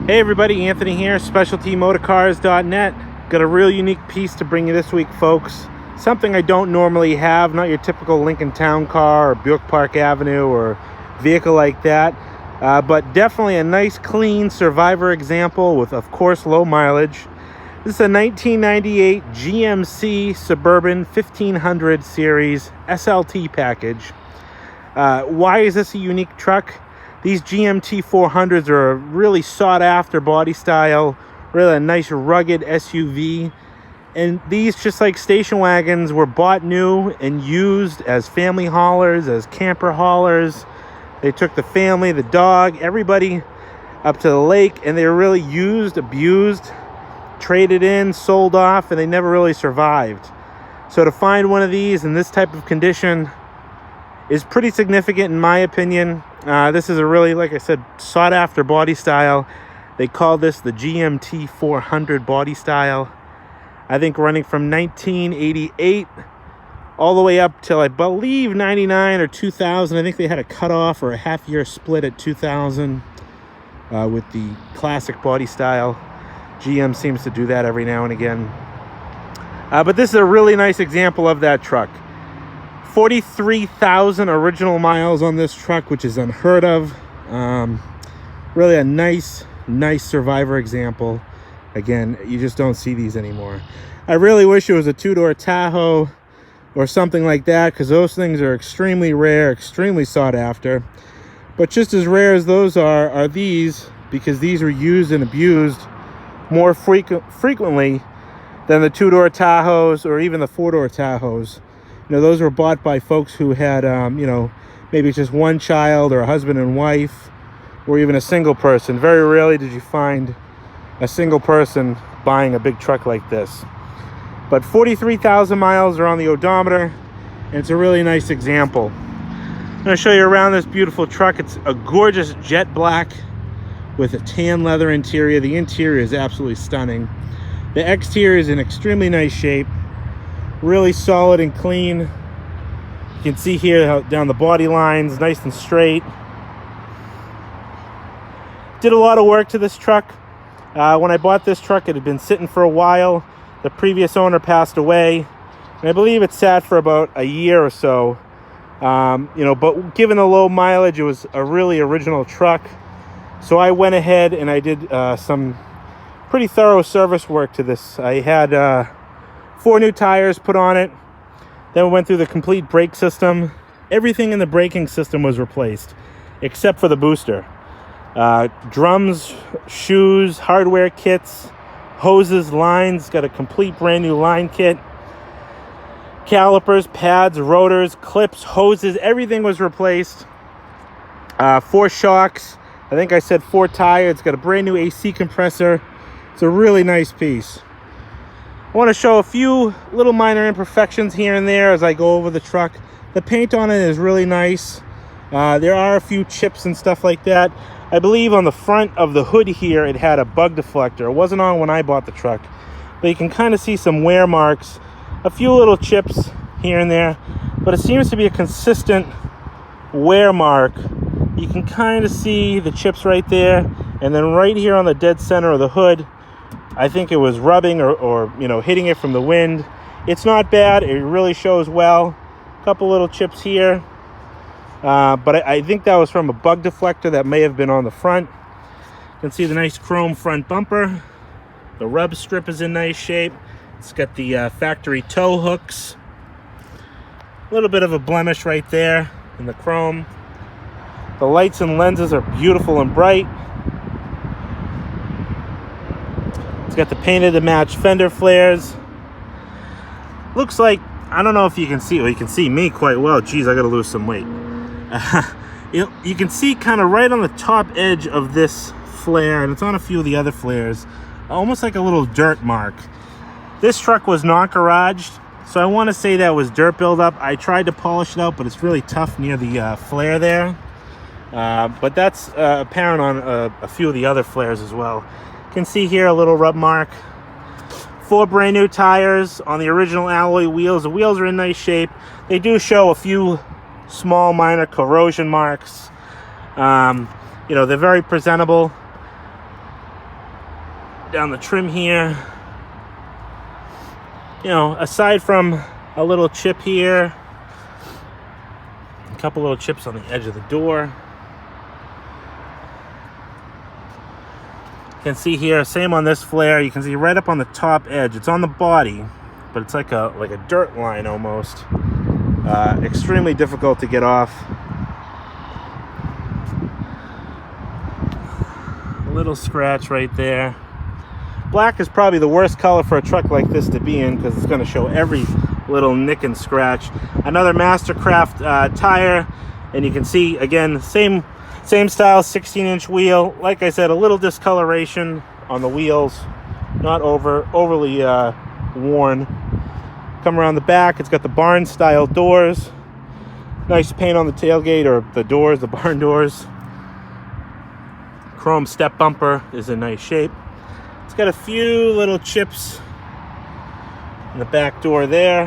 Hey everybody, Anthony here, specialtymotorcars.net. Got a real unique piece to bring you this week, folks. Something I don't normally have, not your typical Lincoln Town Car or Buick Park Avenue or vehicle like that, but definitely a nice clean survivor example with, of course, low mileage. This is a 1998 GMC Suburban 1500 series SLT package. Why is this a unique truck? These GMT-400s are a really sought-after body style, really a nice rugged SUV. And these, just like station wagons, were bought new and used as family haulers, as camper haulers. They took the family, the dog, everybody up to the lake, and they were really used, abused, traded in, sold off, and they never really survived. So to find one of these in this type of condition is pretty significant in my opinion. This is a really, like I said, sought after body style. They call this the GMT-400 body style. I think running from 1988 all the way up till I believe 99 or 2000. I think they had a cutoff or a half year split at 2000 with the classic body style. GM seems to do that every now and again. But this is a really nice example of that truck. 43,000 original miles on this truck, which is unheard of. Really a nice survivor example. Again, you just don't see these anymore. I really wish it was a two-door Tahoe or something like that, because those things are extremely rare, extremely sought after. But just as rare as those are these, because these were used and abused more frequently than the two-door Tahoes or even the four-door Tahoes. You know, those were bought by folks who had, maybe just one child or a husband and wife, or even a single person. Very rarely did you find a single person buying a big truck like this. But 43,000 miles are on the odometer, and it's a really nice example. I'm going to show you around this beautiful truck. It's a gorgeous jet black with a tan leather interior. The interior is absolutely stunning. The exterior is in extremely nice shape. Really solid and clean. You can see here how down the body lines, nice and straight. Did a lot of work to this truck. When I bought this truck, it had been sitting for a while. The previous owner passed away, and I believe it sat for about a year or so. But given the low mileage, it was a really original truck. So I went ahead and I did some pretty thorough service work to this. I had 4 new tires put on it. Then we went through the complete brake system. Everything in the braking system was replaced, except for the booster. Drums, shoes, hardware kits, hoses, lines, got a complete brand new line kit. Calipers, pads, rotors, clips, hoses, everything was replaced. 4 shocks. I think I said 4 tires. It's got a brand new AC compressor. It's a really nice piece. I want to show a few little minor imperfections here and there as I go over the truck. The paint on it is really nice. There are a few chips and stuff like that. I believe on the front of the hood here, it had a bug deflector. It wasn't on when I bought the truck, but you can kind of see some wear marks, a few little chips here and there, but it seems to be a consistent wear mark. You can kind of see the chips right there, and then right here on the dead center of the hood, I think it was rubbing or hitting it from the wind. It's not bad. It really shows well. A couple little chips here. But I think that was from a bug deflector that may have been on the front. You can see the nice chrome front bumper. The rub strip is in nice shape. It's got the factory tow hooks. A little bit of a blemish right there in the chrome. The lights and lenses are beautiful and bright. It's got the painted to match fender flares. Looks like, I don't know if you can see, well, you can see me quite well. Geez, I gotta lose some weight. You can see kind of right on the top edge of this flare, and it's on a few of the other flares, almost like a little dirt mark. This truck was not garaged, so I want to say that was dirt buildup. I tried to polish it out, but it's really tough near the flare there. But that's apparent on a few of the other flares as well. You can see here a little rub mark. 4 brand new tires on the original alloy wheels. The wheels are in nice shape. They do show a few small minor corrosion marks. They're very presentable. down the trim here. You know, aside from a little chip here, a couple little chips on the edge of the door. You can see here, same on this flare. You can see right up on the top edge. It's on the body, but it's like a dirt line almost. Extremely difficult to get off. A little scratch right there. Black is probably the worst color for a truck like this to be in because it's going to show every little nick and scratch. Another Mastercraft tire, and you can see again same style, 16-inch wheel. Like I said, a little discoloration on the wheels, not overly worn. Come around the back, it's got the barn style doors. Nice paint on the tailgate, or the doors, the barn doors. Chrome step bumper is in nice shape. It's got a few little chips in the back door there.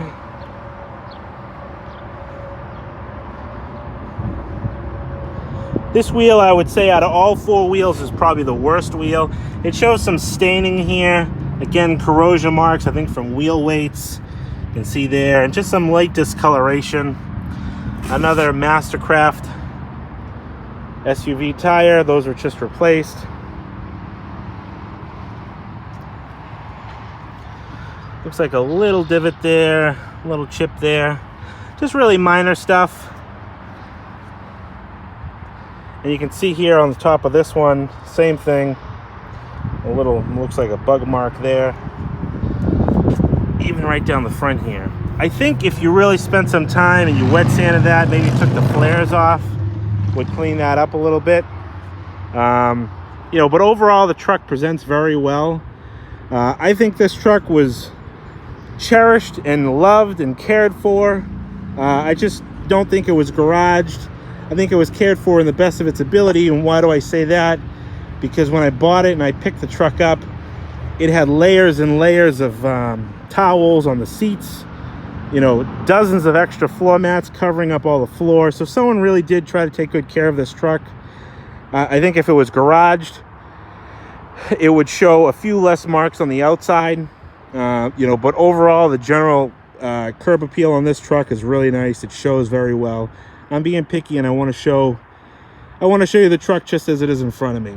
This wheel, I would say, out of all four wheels, is probably the worst wheel. It shows some staining here. Again, corrosion marks, I think, from wheel weights. You can see there, and just some light discoloration. Another Mastercraft SUV tire. Those were just replaced. Looks like a little divot there, a little chip there. Just really minor stuff. And you can see here on the top of this one, same thing. A little, looks like a bug mark there. Even right down the front here. I think if you really spent some time and you wet sanded that, maybe took the flares off, would clean that up a little bit. You know, but overall the truck presents very well. I think this truck was cherished and loved and cared for. I just don't think it was garaged. I think it was cared for in the best of its ability. And why do I say that? Because when I bought it and I picked the truck up, it had layers and layers of towels on the seats, you know, dozens of extra floor mats covering up all the floor. So someone really did try to take good care of this truck. I think if it was garaged, it would show a few less marks on the outside, you know, but overall the general curb appeal on this truck is really nice. It shows very well. I'm being picky, and I want to show you the truck just as it is in front of me.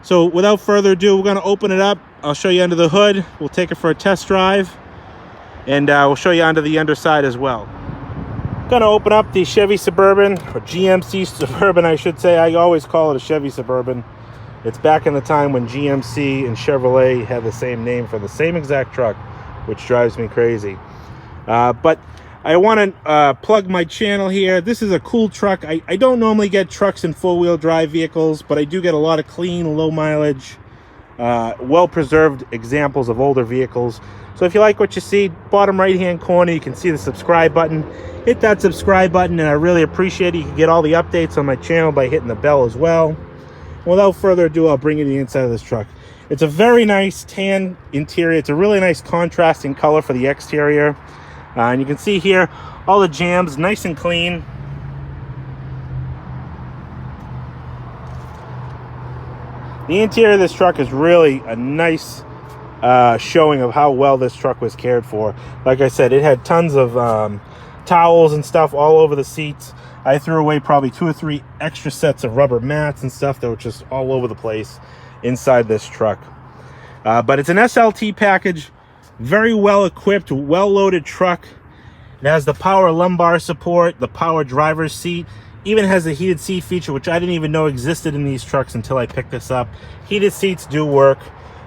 So without further ado, we're going to open it up. I'll show you under the hood. We'll take it for a test drive, and we'll show you under the underside as well. I'm going to open up the Chevy Suburban, or GMC Suburban, I should say. I always call it a Chevy Suburban. It's back in the time when GMC and Chevrolet had the same name for the same exact truck, which drives me crazy. But I want to plug my channel here. This is a cool truck. I don't normally get trucks and four-wheel drive vehicles, but I do get a lot of clean, low mileage, well-preserved examples of older vehicles. So if you like what you see, bottom right-hand corner, you can see the subscribe button. Hit that subscribe button, and I really appreciate it. You can get all the updates on my channel by hitting the bell as well. Without further ado, I'll bring you to the inside of this truck. It's a very nice tan interior. It's a really nice contrasting color for the exterior. And you can see here all the jambs nice and clean. The interior of this truck is really a nice showing of how well this truck was cared for. Like I said, it had tons of towels and stuff all over the seats. I threw away probably 2 or 3 extra sets of rubber mats and stuff that were just all over the place inside this truck. But it's an SLT package. Very well equipped, well loaded truck. It has the power lumbar support, the power driver's seat, even has a heated seat feature, which I didn't even know existed in these trucks until I picked this up. Heated seats do work.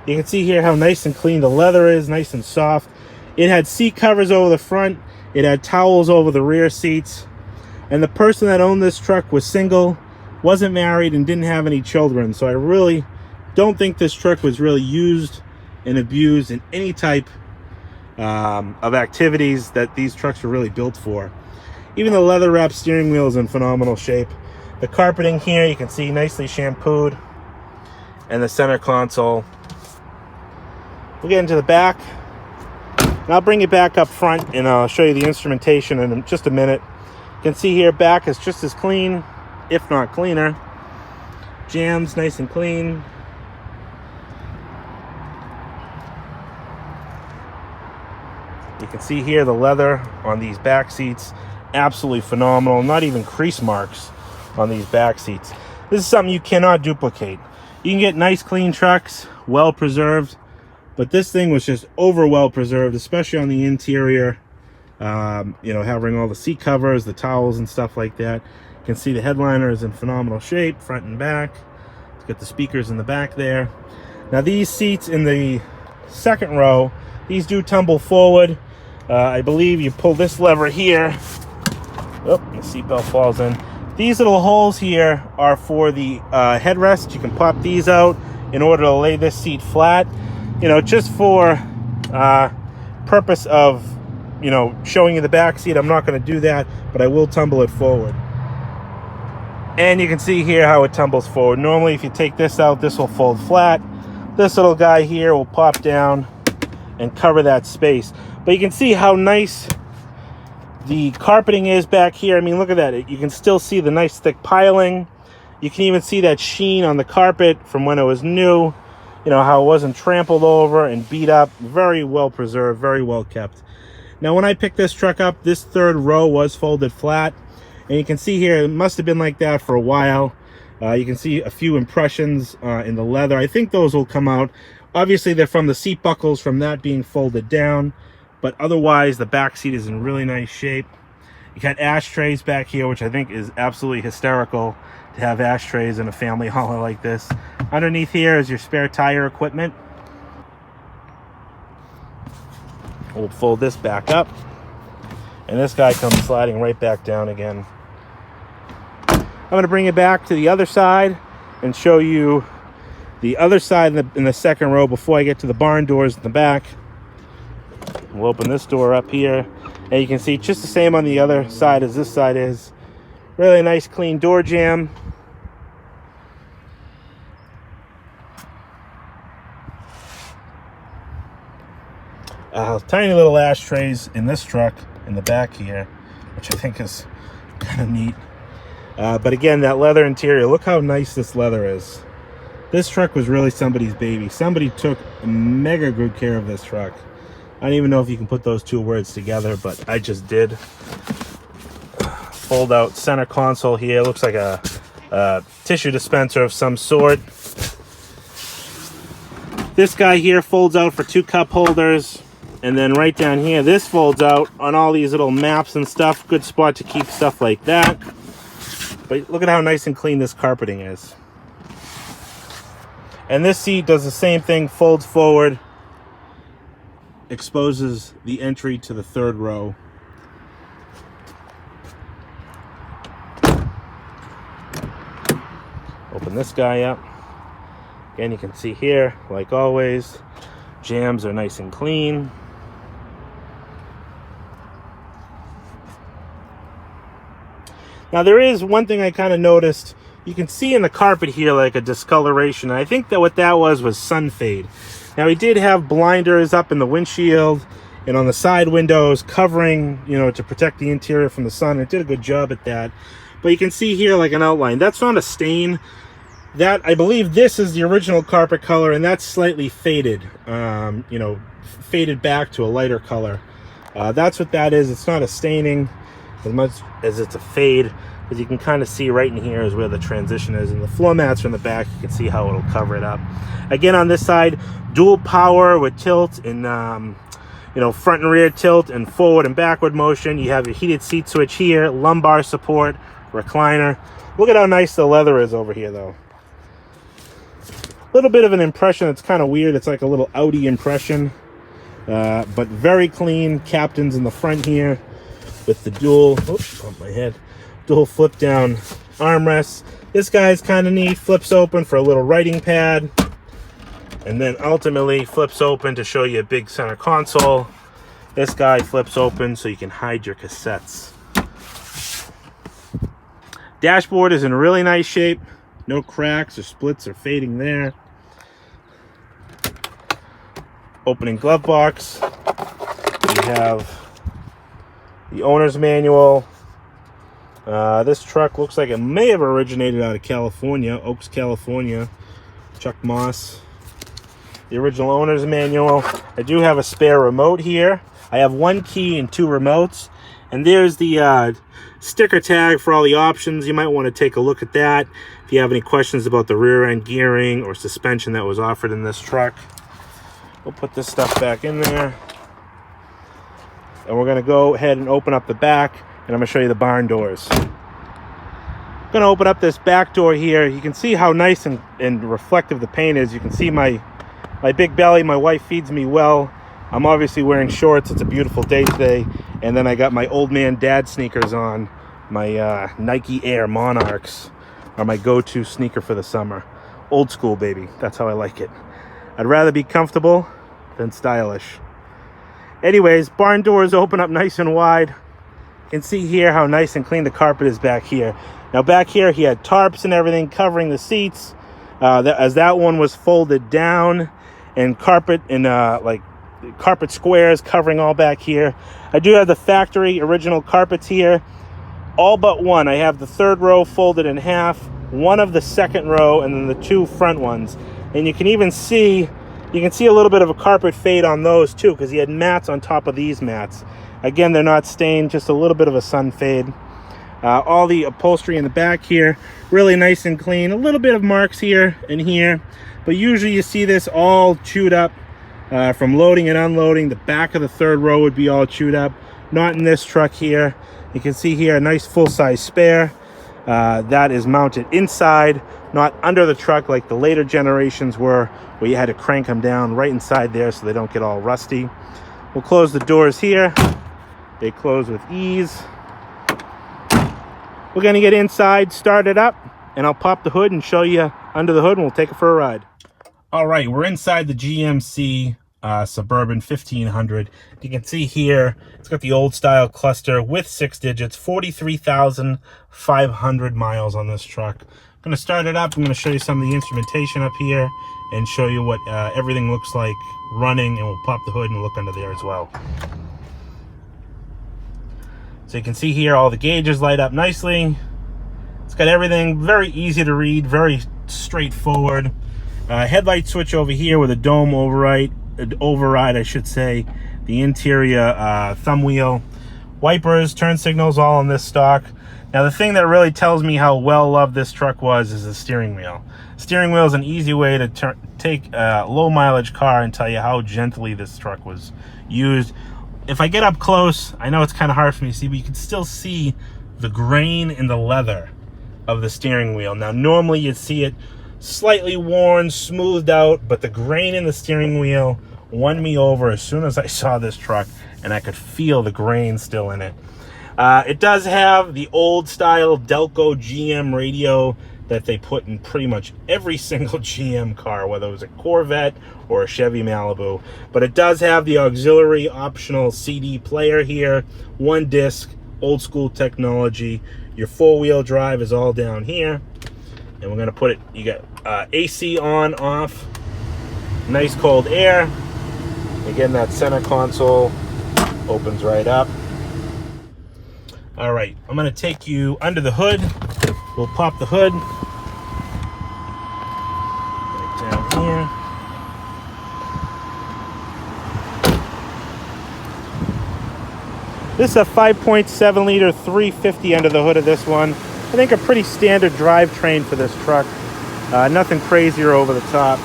You can see here how nice and clean the leather is, nice and soft. It had seat covers over the front. It had towels over the rear seats. And the person that owned this truck was single, wasn't married, and didn't have any children. So I really don't think this truck was really used and abused in any type of activities that these trucks are really built for. Even the leather wrapped steering wheel is in phenomenal shape. The carpeting here, you can see nicely shampooed, and the center console. We'll get into the back, and I'll bring it back up front, and I'll show you the instrumentation in just a minute. You can see here back is just as clean, if not cleaner. Jams nice and clean. You can see here the leather on these back seats, absolutely phenomenal. Not even crease marks on these back seats. This is something you cannot duplicate. You can get nice clean trucks, well preserved, but this thing was just over well preserved, especially on the interior. You know, having all the seat covers, the towels and stuff like that. You can see the headliner is in phenomenal shape, front and back. It's got the speakers in the back there. Now these seats in the second row, these do tumble forward. I believe you pull this lever here. Oh, the seatbelt falls in. These little holes here are for the headrest. You can pop these out in order to lay this seat flat. You know, just for purpose of, you know, showing you the back seat, I'm not going to do that, but I will tumble it forward. And you can see here how it tumbles forward. Normally, if you take this out, this will fold flat. This little guy here will pop down and cover that space. But you can see how nice the carpeting is back here. I mean, look at that. You can still see the nice thick piling. You can even see that sheen on the carpet from when it was new. You know, how it wasn't trampled over and beat up. Very well preserved, very well kept. Now, when I picked this truck up, this third row was folded flat. And you can see here, it must have been like that for a while. You can see a few impressions in the leather. I think those will come out. Obviously, they're from the seat buckles from that being folded down. But otherwise, the back seat is in really nice shape. You got ashtrays back here, which I think is absolutely hysterical to have ashtrays in a family hauler like this. Underneath here is your spare tire equipment. We'll fold this back up. And this guy comes sliding right back down again. I'm going to bring it back to the other side and show you the other side in the second row before I get to the barn doors in the back. We'll open this door up here, and you can see just the same on the other side as this side is. Really nice clean door jamb. Tiny little ashtrays in this truck in the back here, which I think is kind of neat. But again, that leather interior, look how nice this leather is. This truck was really somebody's baby. Somebody took mega good care of this truck. I don't even know if you can put those two words together, but I just did. Fold out center console here. Looks like a tissue dispenser of some sort. This guy here folds out for 2 cup holders. And then right down here, this folds out on all these little maps and stuff. Good spot to keep stuff like that. But look at how nice and clean this carpeting is. And this seat does the same thing, folds forward, exposes the entry to the third row. Open this guy up. Again, you can see here, like always, jambs are nice and clean. Now, there is one thing I kind of noticed. You can see in the carpet here like a discoloration. I think that what that was sun fade. Now, he did have blinders up in the windshield and on the side windows covering, you know, to protect the interior from the sun. It did a good job at that. But you can see here like an outline. That's not a stain. That, I believe this is the original carpet color, and that's slightly faded, you know, faded back to a lighter color. That's what that is. It's not a staining as much as it's a fade. As you can kind of see right in here is where the transition is, and the floor mats are in the back. You can see how it'll cover it up. Again, on this side, dual power with tilt and you know, front and rear tilt and forward and backward motion. You have your heated seat switch here, lumbar support, recliner. Look at how nice the leather is over here, though. A little bit of an impression that's kind of weird. It's like a little Audi impression, but very clean. Captains in the front here with the dual. Oops, bumped my head. Dual flip down armrests. This guy's kind of neat. Flips open for a little writing pad, and then ultimately flips open to show you a big center console. This guy flips open so you can hide your cassettes. Dashboard is in really nice shape. No cracks or splits or fading there. Opening glove box. We have the owner's manual. This truck looks like it may have originated out of California, Oaks, California. Chuck Moss. The original owner's manual. I do have a spare remote here I have 1 key and 2 remotes. And there's the sticker tag for all the options. You might want to take a look at that if you have any questions about the rear end gearing or suspension that was offered in this truck. We'll put this stuff back in there. And we're going to go ahead and open up the back, and I'm going to show you the barn doors. I'm going to open up this back door here. You can see how nice and reflective the paint is. You can see my big belly. My wife feeds me well. I'm obviously wearing shorts. It's a beautiful day today. And then I got my old man dad sneakers on. My Nike Air Monarchs are my go-to sneaker for the summer. Old school, baby. That's how I like it. I'd rather be comfortable than stylish. Anyways, barn doors open up nice and wide. You can see here how nice and clean the carpet is back here. Now back here he had tarps and everything covering the seats. As that one was folded down, and carpet and like carpet squares covering all back here. I do have the factory original carpets here, all but one. I have the 3rd row folded in half, one of the 2nd row, and then the 2 front ones. And you can even see, a little bit of a carpet fade on those too, because he had mats on top of these mats. Again, they're not stained, just a little bit of a sun fade. All the upholstery in the back here, really nice and clean. A little bit of marks here and here, but usually you see this all chewed up from loading and unloading. The back of the 3rd row would be all chewed up. Not in this truck here. You can see here a nice full-size spare that is mounted inside, not under the truck like the later generations were, where you had to crank them down right inside there so they don't get all rusty. We'll close the doors here. They close with ease. We're going to get inside, start it up, and I'll pop the hood and show you under the hood, and we'll take it for a ride. All right, we're inside the GMC Suburban 1500. You can see here, it's got the old style cluster with 6 digits, 43,500 miles on this truck. I'm going to start it up. I'm going to show you some of the instrumentation up here and show you what everything looks like running, and we'll pop the hood and look under there as well. So you can see here all the gauges light up nicely. It's got everything very easy to read, very straightforward. Headlight switch over here with a dome override, I should say. The interior thumb wheel. Wipers, turn signals, all on this stock. Now the thing that really tells me how well loved this truck was is the steering wheel. Steering wheel is an easy way to take a low mileage car and tell you how gently this truck was used. If I get up close, I know it's kind of hard for me to see, but you can still see the grain in the leather of the steering wheel. Now normally you'd see it slightly worn, smoothed out, but the grain in the steering wheel won me over as soon as I saw this truck, and I could feel the grain still in it. It does have the old style Delco GM radio that they put in pretty much every single GM car, whether it was a Corvette or a Chevy Malibu. But it does have the auxiliary optional CD player here, 1 disc, old school technology. Your 4-wheel drive is all down here. And we're gonna put it, you got AC on, off, nice cold air. Again, that center console opens right up. All right, I'm gonna take you under the hood. We'll pop the hood right down here. This is a 5.7 liter 350 under the hood of this one. I think a pretty standard drivetrain for this truck. Nothing crazier over the top.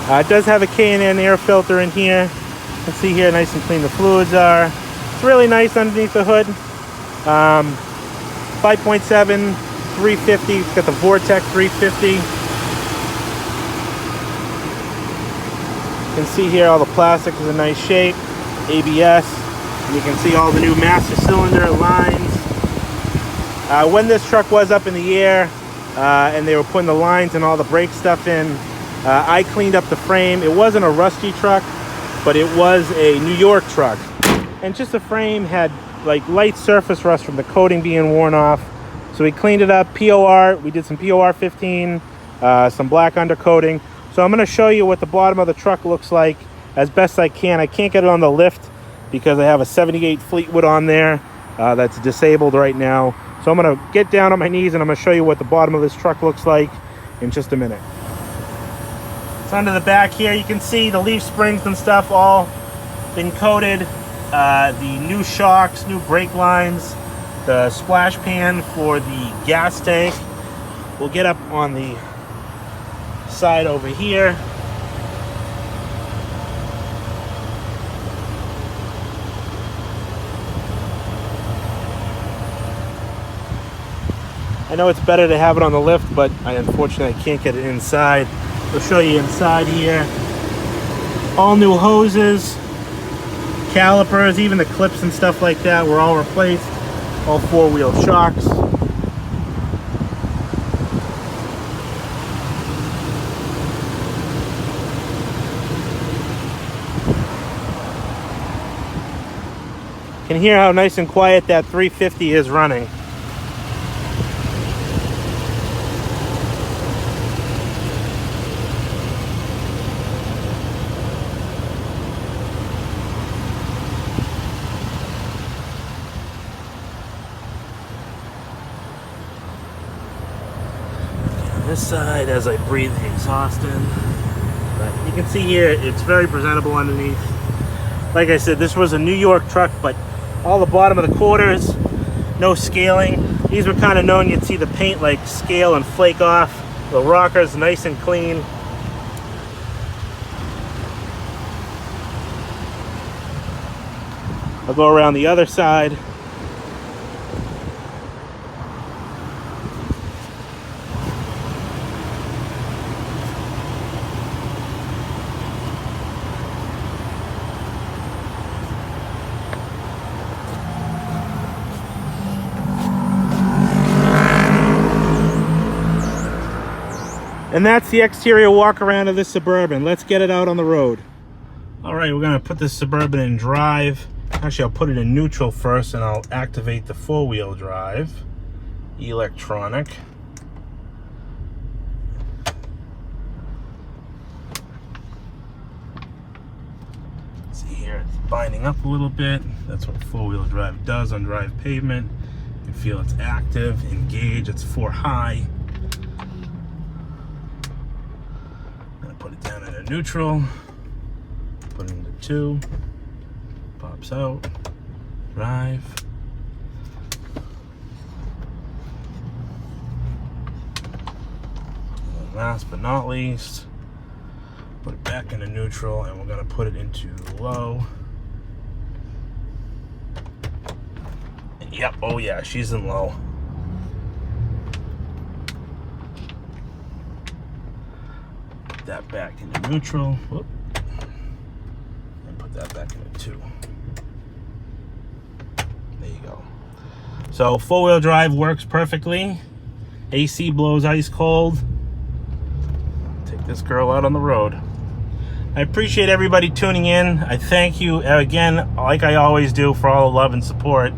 It does have a K&N air filter in here. You can see here nice and clean the fluids are. It's really nice underneath the hood. 5.7, 350. It's got the Vortec 350. You can see here all the plastic is in nice shape. ABS. And you can see all the new master cylinder lines. When this truck was up in the air and they were putting the lines and all the brake stuff in, I cleaned up the frame. It wasn't a rusty truck, but it was a New York truck. And just the frame had like light surface rust from the coating being worn off. So we cleaned it up, POR, we did some POR 15, some black undercoating. So I'm gonna show you what the bottom of the truck looks like as best I can. I can't get it on the lift because I have a 78 Fleetwood on there that's disabled right now. So I'm gonna get down on my knees and I'm gonna show you what the bottom of this truck looks like in just a minute. So under the back here, you can see the leaf springs and stuff all been coated. the new shocks, new brake lines, the splash pan for the gas tank. We'll get up on the side over here. I know it's better to have it on the lift, but unfortunately I can't get it inside. We'll show you inside here. All new hoses, calipers, even the clips and stuff like that were all replaced. All four-wheel shocks. You can hear how nice and quiet that 350 is running. This side as I breathe the exhaust in. But you can see here it's very presentable underneath. Like I said, this was a New York truck, but all the bottom of the quarters, no scaling. These were kind of known, you'd see the paint like scale and flake off. The rockers nice and clean. I'll go around the other side. And that's the exterior walk around of this Suburban. Let's get it out on the road. All right, we're gonna put this Suburban in drive. Actually, I'll put it in neutral first and I'll activate the four-wheel drive. Electronic. See here, it's binding up a little bit. That's what four-wheel drive does on dry pavement. You can feel it's active, engage, it's 4 high. Put it down into neutral, put it into 2, pops out, drive. And last but not least, put it back into neutral and we're gonna put it into low. Yep, oh yeah, she's in low. That back into neutral. Whoop. And put that back into 2. There you go. So four-wheel drive works perfectly. AC blows ice cold. Take this girl out on the road. I appreciate everybody tuning in. I thank you again, like I always do, for all the love and support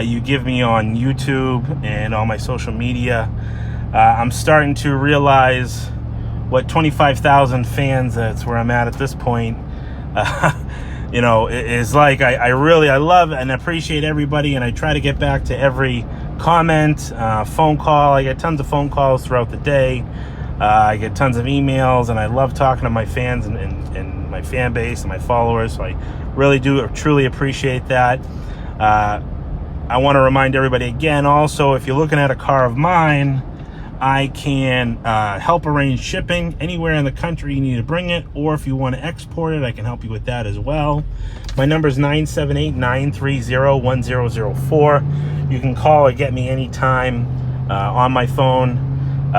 you give me on YouTube and all my social media. I'm starting to realize what 25,000 fans, that's where I'm at this point, you know, is like. I love and appreciate everybody, and I try to get back to every comment, phone call. I get tons of phone calls throughout the day. I get tons of emails, and I love talking to my fans and my fan base and my followers, so I really do truly appreciate that. I want to remind everybody again also, if you're looking at a car of mine, I can help arrange shipping anywhere in the country you need to bring it, or if you want to export it, I can help you with that as well. My number is 978-930-1004. You can call or get me anytime on my phone.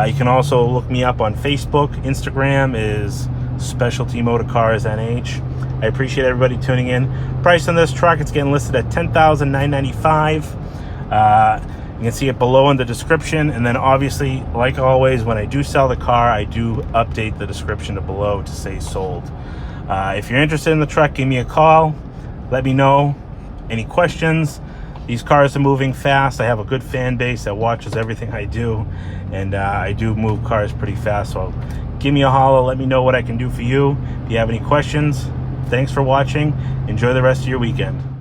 You can also look me up on Facebook. Instagram is Specialty Motor Cars NH. I appreciate everybody tuning in. Price on this truck, it's getting listed at $10,995. You can see it below in the description, and then obviously, like always, when I do sell the car, I do update the description to below to say sold. If you're interested in the truck, give me a call. Let me know any questions. These cars are moving fast. I have a good fan base that watches everything I do, and I do move cars pretty fast. So give me a holler. Let me know what I can do for you. If you have any questions, thanks for watching. Enjoy the rest of your weekend.